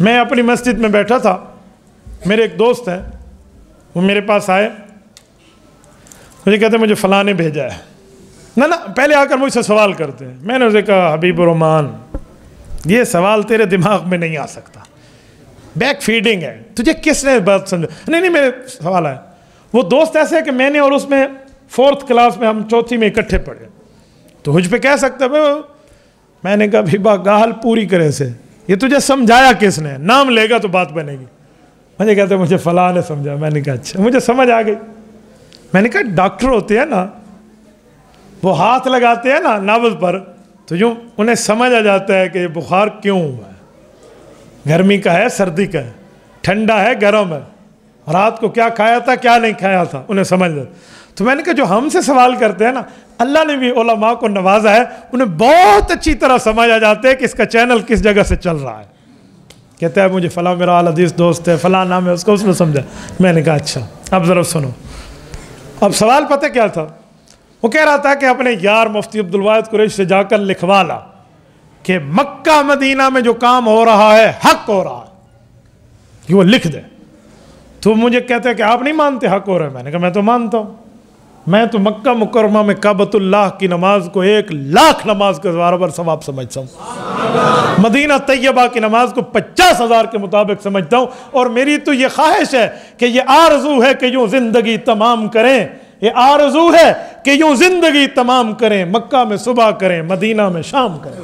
میں اپنی مسجد میں بیٹھا تھا، میرے ایک دوست ہیں، وہ میرے پاس آئے، مجھے کہتے ہیں مجھے فلاں نے بھیجا ہے. نہ پہلے آ کر مجھ سے سوال کرتے ہیں. میں نے اسے کہا حبیب الرحمان یہ سوال تیرے دماغ میں نہیں آ سکتا، بیک فیڈنگ ہے، تجھے کس نے بات سمجھا؟ نہیں میرے سوال ہے. وہ دوست ایسے ہے کہ میں نے اور اس میں 4th کلاس میں، ہم 4تھی میں اکٹھے پڑھے، تو مجھ پہ کہہ سکتا ہے. میں نے کہا بھیبا گال پوری کرے سے، یہ تجھے سمجھایا کس نے؟ نام لے گا تو بات بنے گی. مجھے کہتے ہیں مجھے فلاں نے سمجھا. میں نے کہا اچھا. مجھے سمجھ آ گئی. میں نے کہا ڈاکٹر ہوتے ہیں نا، وہ ہاتھ لگاتے ہیں نا نبض پر تو یوں انہیں سمجھ آ جاتا ہے کہ یہ بخار کیوں ہوا ہے، گرمی کا ہے سردی کا ہے، ٹھنڈا ہے گرم ہے، رات کو کیا کھایا تھا کیا نہیں کھایا تھا، انہیں سمجھ جاتا. تو میں نے کہا جو ہم سے سوال کرتے ہیں نا، اللہ نے بھی علماء کو نوازا ہے، انہیں بہت اچھی طرح سمجھ آ جاتے ہیں کہ اس کا چینل کس جگہ سے چل رہا ہے. کہتا ہے مجھے فلاں میرا اعلی حدیث دوست ہے، فلاں نام ہے اس کو، اس نے سمجھا. میں نے کہا اچھا اب ذرا سنو. اب سوال پتہ کیا تھا؟ وہ کہہ رہا تھا کہ اپنے یار مفتی عبدالواحد قریش سے جا کر لکھوا لا کہ مکہ مدینہ میں جو کام ہو رہا ہے حق ہو رہا ہے، یہ وہ لکھ دے. تو مجھے کہتے ہیں کہ آپ نہیں مانتے حق ہو رہا ہے؟ میں نے کہا میں تو مانتا ہوں. میں تو مکہ مکرمہ میں کعبۃ اللہ کی نماز کو 1,00,000 نماز کے برابر ثواب سمجھتا ہوں، مدینہ طیبہ کی نماز کو 50,000 کے مطابق سمجھتا ہوں. اور میری تو یہ خواہش ہے کہ یہ آرزو ہے کہ یوں زندگی تمام کریں، یہ آرزو ہے کہ یوں زندگی تمام کریں، مکہ میں صبح کریں، مدینہ میں شام کریں.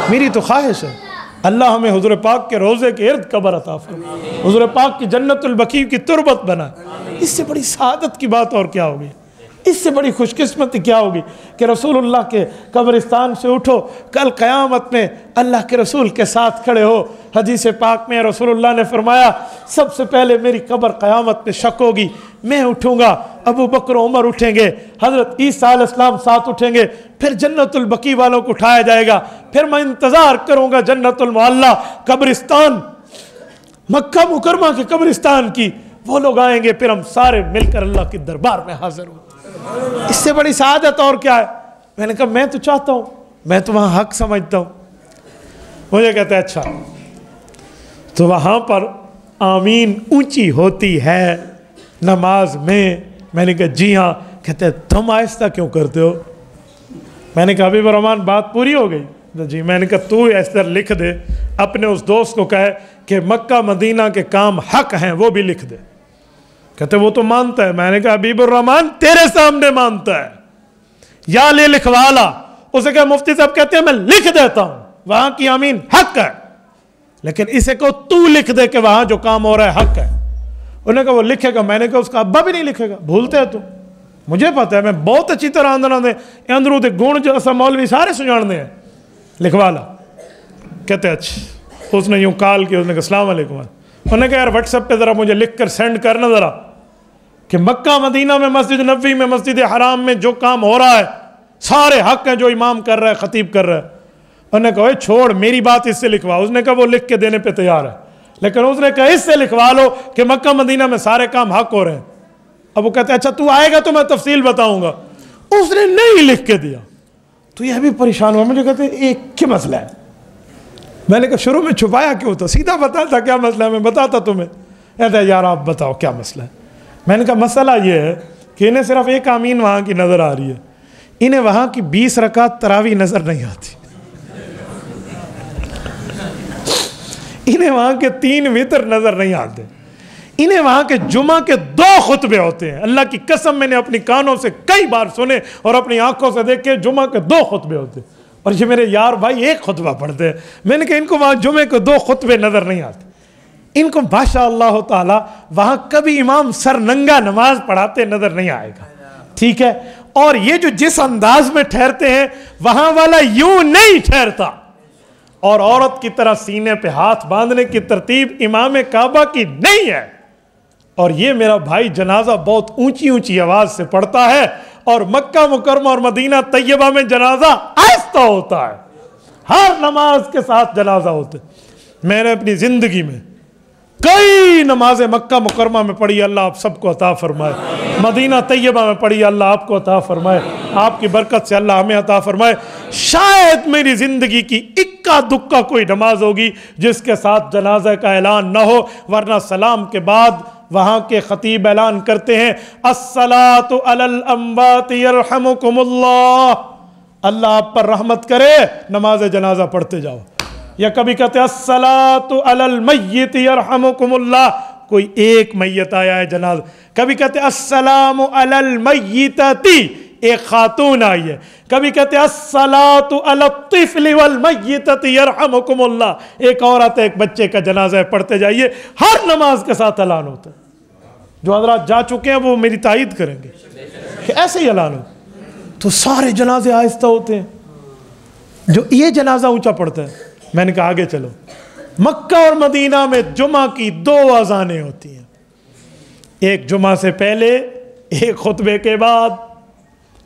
میری تو خواہش ہے. اللہ ہمیں حضور پاک کے روزے کے ارد قبر عطا فرمائے، حضور پاک کی جنت البقیع کی تربت بنائے. اس سے بڑی سعادت کی بات اور کیا ہوگی؟ اس سے بڑی خوش قسمتی کیا ہوگی کہ رسول اللہ کے قبرستان سے اٹھو، کل قیامت میں اللہ کے رسول کے ساتھ کھڑے ہو. حدیث پاک میں رسول اللہ نے فرمایا سب سے پہلے میری قبر قیامت میں شک ہوگی، میں اٹھوں گا، ابو بکر عمر اٹھیں گے، حضرت عیسیٰ علیہ السلام ساتھ اٹھیں گے، پھر جنت البقیع والوں کو اٹھایا جائے گا. پھر میں انتظار کروں گا جنت المعلیٰ قبرستان مکہ مکرمہ کے قبرستان کی، وہ لوگ آئیں گے، پھر ہم سارے مل کر اللہ کے دربار میں حاضر ہوں. اس سے بڑی سعادت اور کیا ہے؟ میں نے کہا میں تو چاہتا ہوں، میں تو وہاں حق سمجھتا ہوں. مجھے کہتا ہے اچھا تو وہاں پر آمین اونچی ہوتی ہے نماز میں؟ میں نے کہا جی ہاں. کہتے ہیں تم آہستہ کیوں کرتے ہو؟ میں نے کہا حبیب الرحمان بات پوری ہو گئی؟ جی. میں نے کہا تو ایسا لکھ دے، اپنے اس دوست کو کہے کہ مکہ مدینہ کے کام حق ہیں، وہ بھی لکھ دے. کہتے وہ تو مانتا ہے. میں نے کہا حبیب الرحمان تیرے سامنے مانتا ہے، یا لے لکھوا لا. اسے کہا مفتی صاحب کہتے ہیں میں لکھ دیتا ہوں وہاں کی آمین حق ہے، لیکن اسے کہو تو لکھ دے کہ وہاں جو کام ہو رہا ہے حق ہے. انہوں نے کہا وہ لکھے گا. میں نے کہا اس کا ابا بھی نہیں لکھے گا، بھولتے ہے تو مجھے پتا ہے، میں بہت اچھی طرح اندروں دے گون جو اسا مولوی سارے سجاڑنے ہیں، لکھوا لا. کہتے اچھا. اس نے یوں کال کیا، اس نے کہا السلام علیکم. انہوں نے کہا یار واٹس ایپ پہ ذرا مجھے لکھ کر سینڈ کرنا ذرا کہ مکہ مدینہ میں مسجد نبوی میں مسجد حرام میں جو کام ہو رہا ہے سارے حق ہیں جو امام کر رہا ہے خطیب کر رہا ہے. انہوں نے کہا چھوڑ میری بات اس سے لکھوا. اس نے کہا وہ لکھ کے دینے پہ تیار ہے، لیکن اس نے کہا اس سے لکھوا لو کہ مکہ مدینہ میں سارے کام حق ہو رہے ہیں. اب وہ کہتے ہیں اچھا تو آئے گا تو میں تفصیل بتاؤں گا. اس نے نہیں لکھ کے دیا تو یہ بھی پریشان ہوا. مجھے کہتے ہیں ایک کیا مسئلہ ہے؟ میں نے کہا شروع میں چھپایا کیوں تھا؟ سیدھا بتاتا کیا مسئلہ ہے، میں بتاتا تمہیں. کہتا ہے یار آپ بتاؤ کیا مسئلہ ہے. میں نے کہا مسئلہ یہ ہے کہ انہیں صرف ایک آمین وہاں کی نظر آ رہی ہے، انہیں وہاں کی 20 رکعت تراویح نظر نہیں آتی، انہیں وہاں کے 3 وتر نظر نہیں آتے، انہیں وہاں کے جمعہ کے 2 خطبے ہوتے ہیں. اللہ کی قسم میں نے اپنی کانوں سے کئی بار سنے اور اپنی آنکھوں سے دیکھے، جمعہ کے 2 خطبے ہوتے ہیں. اور یہ میرے یار بھائی ایک خطبہ پڑھتے ہیں. میں نے کہا ان کو وہاں جمعے کے 2 خطبے نظر نہیں آتے. ان کو ماشاء اللہ تعالیٰ وہاں کبھی امام سر ننگا نماز پڑھاتے نظر نہیں آئے گا. ٹھیک ہے. اور یہ جو جس انداز میں ٹھہرتے ہیں وہاں والا یوں نہیں ٹھہرتا، اور عورت کی طرح سینے پہ ہاتھ باندھنے کی ترتیب امام کعبہ کی نہیں ہے. اور یہ میرا بھائی جنازہ بہت اونچی اونچی آواز سے پڑھتا ہے، اور مکہ مکرمہ اور مدینہ طیبہ میں جنازہ آہستہ ہوتا ہے، ہر نماز کے ساتھ جنازہ ہوتا ہے. میں نے اپنی زندگی میں کئی نمازیں مکہ مکرمہ میں پڑھی، اللہ آپ سب کو عطا فرمائے. مدینہ طیبہ میں پڑھی، اللہ آپ کو عطا فرمائے. آپ کی برکت سے اللہ ہمیں عطا فرمائے. شاید میری زندگی کی اکا دکا کوئی نماز ہوگی جس کے ساتھ جنازہ کا اعلان نہ ہو، ورنہ سلام کے بعد وہاں کے خطیب اعلان کرتے ہیں الصلاۃ علی الاموات یرحمکم اللہ، اللہ آپ پر رحمت کرے، نماز جنازہ پڑھتے جاؤ. یا کبھی کہتے ہیں الصلاۃ علی المیت یرحمکم اللہ، کوئی ایک میت آیا ہے جنازہ. کبھی کہتے ہیں السلام علی المیتتی، ایک خاتون آئی ہے. کبھی کہتے ہیں الصلاۃ علی الطفل والمیتتی یرحمکم اللہ، ایک عورت ایک بچے کا جنازہ ہے، پڑھتے جائیے. ہر نماز کے ساتھ اعلان ہوتا ہے. جو حضرات جا چکے ہیں وہ میری تائید کریں گے کہ ایسے ہی اعلان ہو. تو سارے جنازے آہستہ ہوتے ہیں، جو یہ جنازہ اونچا پڑتا ہے. میں نے کہا آگے چلو. مکہ اور مدینہ میں جمعہ کی 2 اذانیں ہوتی ہیں، ایک جمعہ سے پہلے، ایک خطبے کے بعد،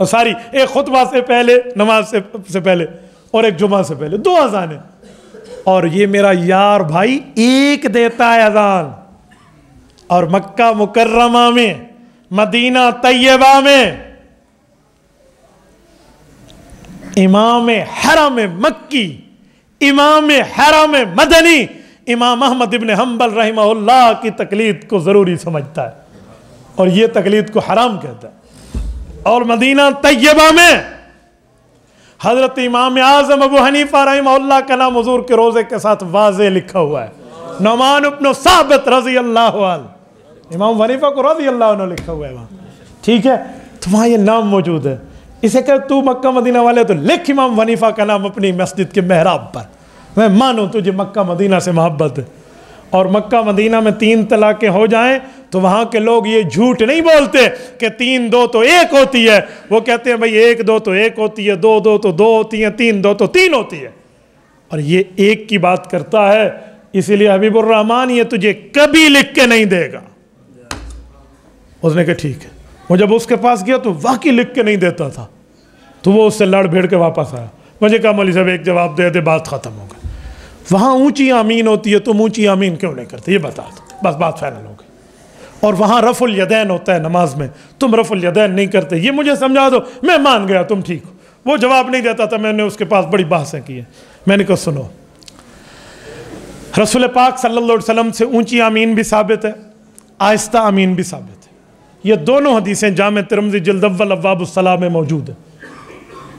ایک خطبہ سے پہلے، نماز سے پہلے، اور ایک جمعہ سے پہلے، 2 اذانیں. اور یہ میرا یار بھائی ایک دیتا ہے اذان. اور مکہ مکرمہ میں، مدینہ طیبہ میں امام حرم مکی، امام حرم مدنی امام احمد ابن حنبل رحمہ اللہ کی تقلید کو ضروری سمجھتا ہے، اور یہ تقلید کو حرام کہتا ہے. اور مدینہ طیبہ میں حضرت امام اعظم ابو حنیفہ رحمہ اللہ کا نام حضور کے روزے کے ساتھ واضح لکھا ہوا ہے. نعمان بن ثابت رضی اللہ عنہ، امام حنیفہ کو رضی اللہ عنہ لکھا ہوا ہے وہاں. ٹھیک ہے، تو وہاں یہ نام موجود ہے. اسے کہ تو مکہ مدینہ والے تو لکھ امام حنیفہ کا نام اپنی مسجد کے محراب پر. میں مانوں تجھے مکہ مدینہ سے محبت ہے. اور مکہ مدینہ میں 3 طلاقیں ہو جائیں تو وہاں کے لوگ یہ جھوٹ نہیں بولتے کہ 3 2 تو 1 ہوتی ہے. وہ کہتے ہیں بھئی 1 2 تو 1 ہوتی ہے، 2 2 تو 2 ہوتی ہیں، 3 2 تو 3 ہوتی ہے. اور یہ ایک کی بات کرتا ہے. اسی لیے حبیب الرحمن یہ تجھے کبھی لکھ کے نہیں دے گا. اس نے کہا ٹھیک ہے. وہ جب اس کے پاس گیا تو واقعی لکھ کے نہیں دیتا تھا. تو وہ اس سے لڑ بھیڑ کے واپس آیا. مجھے کہا مولوی صاحب ایک جواب دے دے، بات ختم ہو گئی. وہاں اونچی آمین ہوتی ہے، تم اونچی آمین کیوں نہیں کرتے؟ یہ بتا دو، بس بات فائنل ہو گئی. اور وہاں رفع الیدین ہوتا ہے نماز میں، تم رفع الیدین نہیں کرتے، یہ مجھے سمجھا دو. میں مان گیا تم ٹھیک ہو. وہ جواب نہیں دیتا تھا. میں نے اس کے پاس بڑی بحثیں کی ہیں. میں نے کہا سنو، رسول پاک صلی اللہ علیہ وسلم سے اونچی آمین بھی ثابت ہے، آہستہ آمین بھی ثابت ہے. یہ دونوں حدیثیں جامع ترمذی جلد اول ابواب الصلاۃ میں موجود ہیں.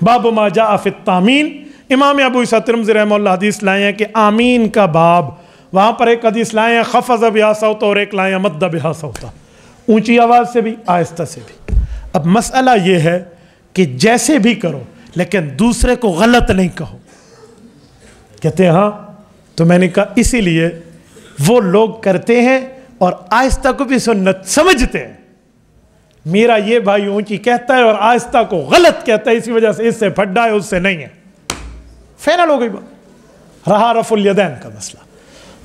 باب ما جاء فی التامین، امام ابو عیسیٰ ترمذی رحمہ اللہ حدیث لائے ہیں کہ آمین کا باب. وہاں پر ایک حدیث لائے ہیں خفض بہا صوتا، اور ایک لائے ہیں مد بہا صوتا، اونچی آواز سے بھی آہستہ سے بھی. اب مسئلہ یہ ہے کہ جیسے بھی کرو لیکن دوسرے کو غلط نہیں کہو. کہتے ہیں ہاں. تو میں نے کہا اسی لیے وہ لوگ کرتے ہیں اور آہستہ کو بھی سنت سمجھتے ہیں. میرا یہ بھائی اونچی کہتا ہے اور آہستہ کو غلط کہتا ہے، اسی وجہ سے اس سے پھڈا ہے، اس سے نہیں ہے. فائنل ہو گئی بات. رہا رفع الیدین کا مسئلہ.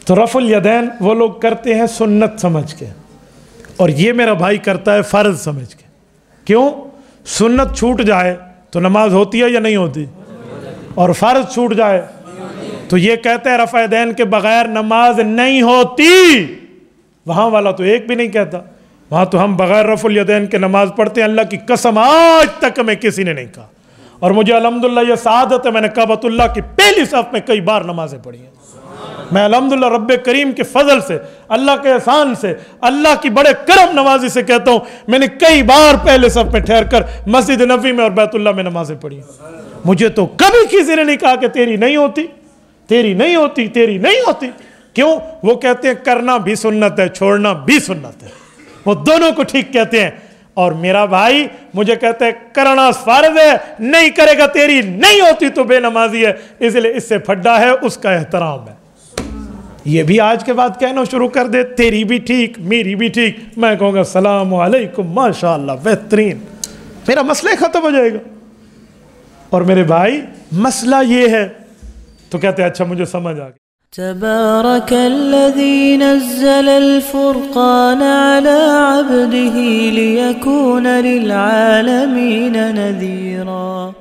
تو رفع الیدین وہ لوگ کرتے ہیں سنت سمجھ کے، اور یہ میرا بھائی کرتا ہے فرض سمجھ کے. کیوں؟ سنت چھوٹ جائے تو نماز ہوتی ہے یا نہیں ہوتی؟ اور فرض چھوٹ جائے تو یہ کہتے ہیں رفع یدین کے بغیر نماز نہیں ہوتی. وہاں والا تو ایک بھی نہیں کہتا. وہاں تو ہم بغیر رفع الیدین کے نماز پڑھتے ہیں. اللہ کی قسم آج تک ہمیں کسی نے نہیں کہا. اور مجھے الحمدللہ یہ سعادت ہے، میں نے کعبۃ اللہ کی پہلی صف میں کئی بار نمازیں پڑھی ہیں. میں الحمدللہ رب کریم کے فضل سے، اللہ کے احسان سے، اللہ کی بڑے کرم نوازی سے کہتا ہوں، میں نے کئی بار پہلے صف میں ٹھہر کر مسجد نبوی میں اور بیت اللہ میں نمازیں پڑھی ہیں. مجھے تو کبھی کسی نے نہیں کہا کہ تیری نہیں ہوتی، تیری نہیں ہوتی، تیری نہیں ہوتی. کیوں؟ وہ کہتے ہیں کرنا بھی سنت ہے، چھوڑنا بھی سنت ہے. وہ دونوں کو ٹھیک کہتے ہیں. اور میرا بھائی مجھے کہتے ہیں کرنا فرض ہے، نہیں کرے گا تیری نہیں ہوتی تو بے نمازی ہے. اس لیے اس سے پھڈا ہے، اس کا احترام ہے. یہ بھی آج کے بعد کہنا شروع کر دے تیری بھی ٹھیک، میری بھی ٹھیک، میں کہوں گا السلام علیکم، ماشاءاللہ بہترین، میرا مسئلہ ختم ہو جائے گا. اور میرے بھائی مسئلہ یہ ہے تو کہتے ہیں اچھا مجھے سمجھ آ گیا. تبارك الذي نزل الفرقان على عبده ليكون للعالمين نذيرا.